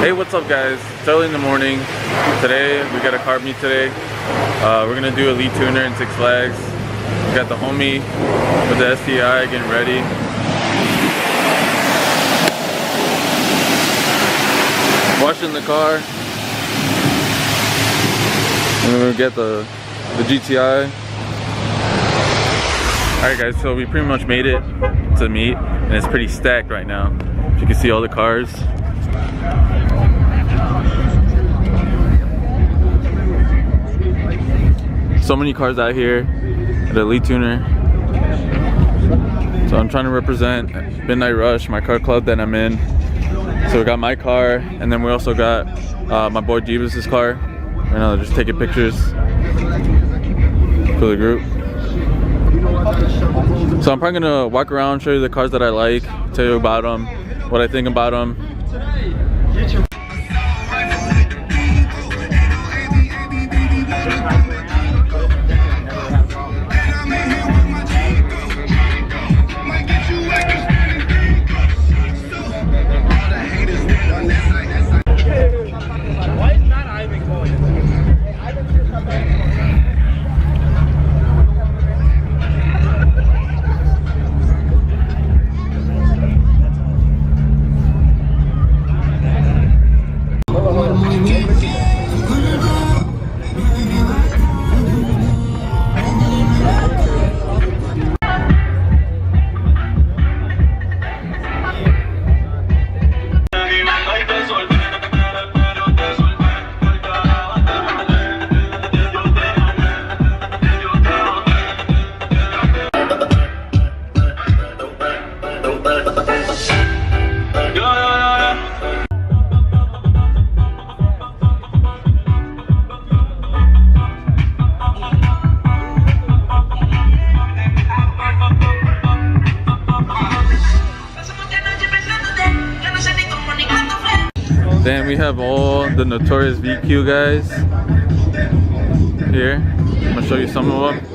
Hey, what's up guys? It's early in the morning. Today we got a carb meet today. We're gonna do a lead tuner in Six Flags. We got the homie with the GTI getting ready. Washing the car. And we're gonna get the GTI. Alright guys, so we pretty much made it to meet and it's pretty stacked right now. You can see all the cars. So many cars out here at the lead tuner. So I'm trying to represent Midnight Rush, my car club that I'm in. So we got my car, and then we also got my boy Jeebus's car. Right now they're just taking pictures for the group. So I'm probably gonna walk around, show you the cars that I like, tell you about them, what I think about them. Then we have all the notorious VQ guys here. I'm gonna show you some of them.